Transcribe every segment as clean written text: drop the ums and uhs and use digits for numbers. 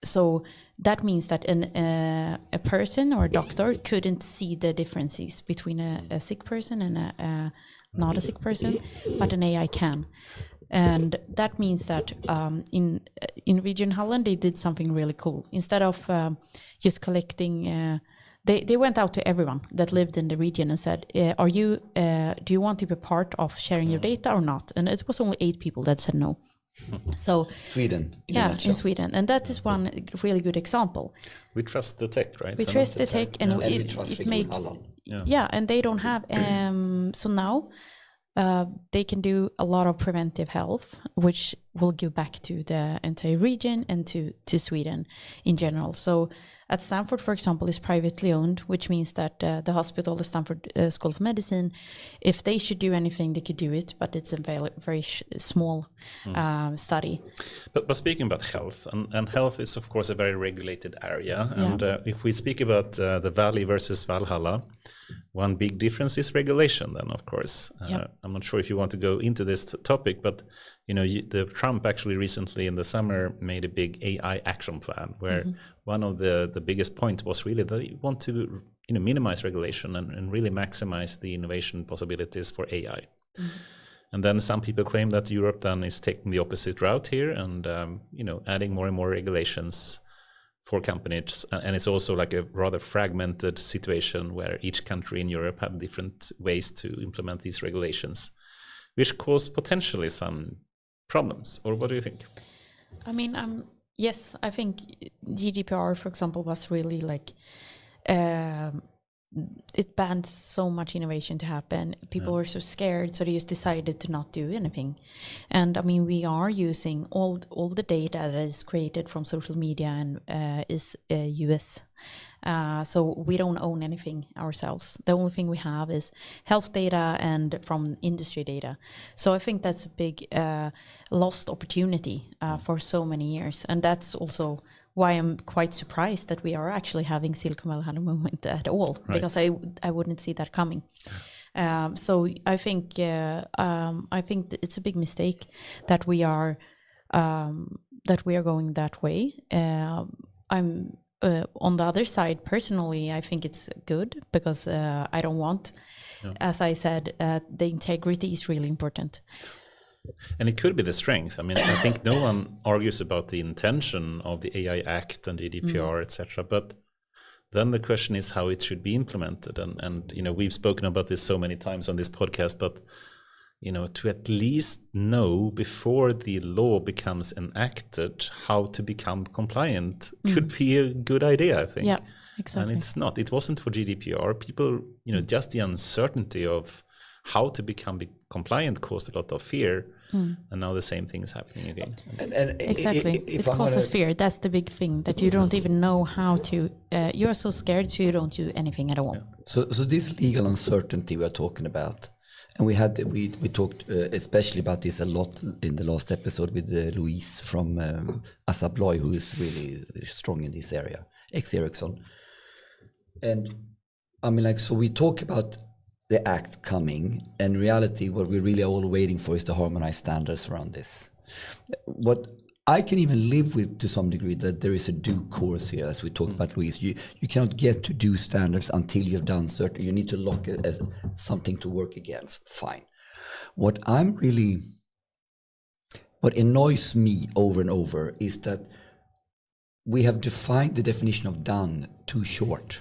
so that means that a person or a doctor couldn't see the differences between a sick person and a not a sick person, but an AI can. And that means that in Region Holland, they did something really cool. Instead of just collecting, they went out to everyone that lived in the region and said, do you want to be part of sharing your data or not? And it was only 8 people that said no. So Sweden. In Sweden. And that is one really good example. We trust the tech, right? We trust the tech, and it makes, and they don't have, so now they can do a lot of preventive health, which will give back to the entire region and to Sweden in general. So at Stanford, for example, is privately owned, which means that the hospital, the Stanford School of Medicine, if they should do anything, they could do it, but it's a very small study. But speaking about health, and health is, of course, a very regulated area. And if we speak about the Valley versus Valhalla, one big difference is regulation then, of course. I'm not sure if you want to go into this topic, but the Trump actually recently in the summer made a big AI action plan where one of the biggest point was really that you want to minimize regulation and really maximize the innovation possibilities for AI. And then some people claim that Europe then is taking the opposite route here and adding more and more regulations for companies, and it's also like a rather fragmented situation where each country in Europe have different ways to implement these regulations, which cause potentially some problems. Or what do you think? I mean, yes, I think GDPR, for example, was really like it banned so much innovation to happen. People were so scared, so they just decided to not do anything. And I mean, we are using all the data that is created from social media and is US. So we don't own anything ourselves. The only thing we have is health data and from industry data. So I think that's a big lost opportunity for so many years. And that's also why I'm quite surprised that we are actually having Silicon Valley at the moment at all, because I wouldn't see that coming. So I think it's a big mistake that we are going that way. I'm on the other side, personally, I think it's good because I don't want, as I said, the integrity is really important. And it could be the strength. I mean, I think no one argues about the intention of the AI Act and GDPR, etc. But then the question is how it should be implemented. And we've spoken about this so many times on this podcast, but to at least know before the law becomes enacted how to become compliant could be a good idea, I think. Yeah, exactly. And it's not. It wasn't for GDPR. People, just the uncertainty of how to become compliant caused a lot of fear, and now the same thing is happening again. And exactly, it causes fear. That's the big thing, that you don't even know how to. You're so scared, so you don't do anything at all. So this legal uncertainty we're talking about, and we talked especially about this a lot in the last episode with Louise from Assa Abloy, who is really strong in this area, ex-Ericsson. And I mean, so we talk about the act coming, and in reality what we really are all waiting for is the harmonized standards around this. What I can even live with to some degree, that there is a due course here, as we talked about, Louise. You cannot get to due standards until you've done certain. You need to lock it as something to work against. Fine. What annoys me over and over is that we have defined the definition of done too short.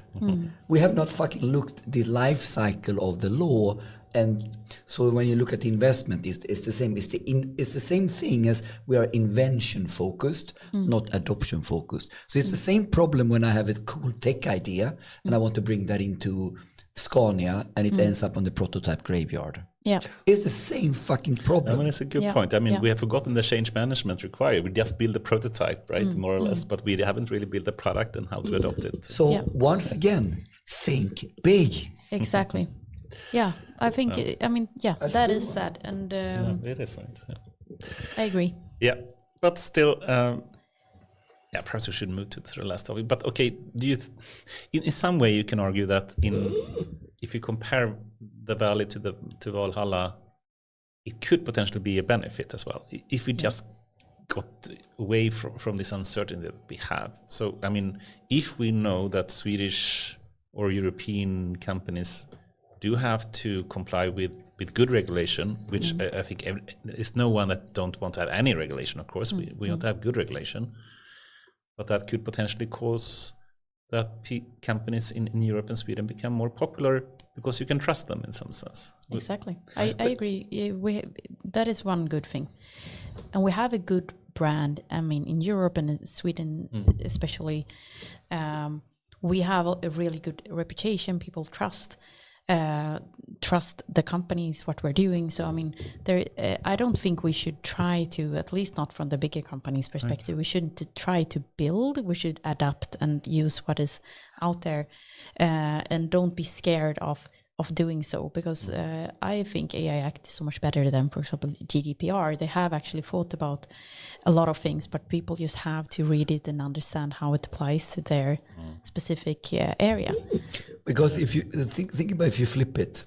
We have not fucking looked the life cycle of the law, and so when you look at the investment, it's the same. It's the same thing as we are invention focused, not adoption focused. So it's the same problem when I have a cool tech idea and I want to bring that into Scania, and it ends up on the prototype graveyard. Yeah, it's the same fucking problem. I mean, it's a good point. I mean, we have forgotten the change management required. We just build a prototype, right, more or less, but we haven't really built the product and how to adopt it. So once again, think big. Exactly. Yeah, I think. I mean, that is sad, and it is right. Yeah. I agree. Yeah, but still, perhaps we should move to the last topic. But okay, do you? In some way, you can argue that if you compare the Valley to Valhalla, it could potentially be a benefit as well. If we just got away from this uncertainty that we have. So, I mean, if we know that Swedish or European companies do have to comply with good regulation, which I think is no one that don't want to have any regulation, of course. We want to have good regulation. But that could potentially cause that companies in Europe and Sweden become more popular because you can trust them in some sense. Exactly. I agree. That is one good thing. And we have a good brand. I mean, in Europe and in Sweden especially, we have a really good reputation. People trust the companies, what we're doing. So I mean, I don't think we should try to, at least not from the bigger companies' perspective, we shouldn't try to build. We should adapt and use what is out there, and don't be scared of doing so, because I think AI Act is so much better than, for example, GDPR. They have actually thought about a lot of things, but people just have to read it and understand how it applies to their specific area. Because if you think about, if you flip it,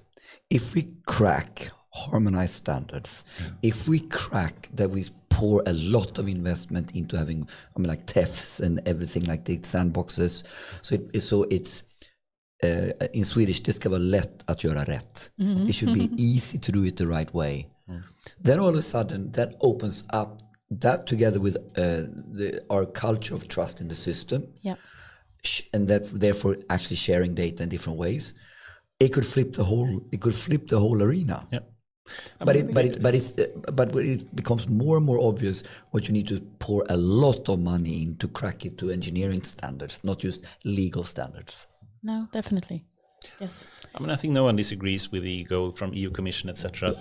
if we crack harmonized standards, if we crack that we pour a lot of investment into having, I mean, like TEFs and everything like the sandboxes, so it's in Swedish, det ska vara lätt att göra rätt. It should be easy to do it the right way. Then all of a sudden, that opens up, that together with our culture of trust in the system, and that therefore actually sharing data in different ways, it could flip the whole arena. But it becomes more and more obvious what you need to pour a lot of money in to crack it to engineering standards, not just legal standards. No, definitely. Yes. I mean, I think no one disagrees with the goal from EU Commission, etc.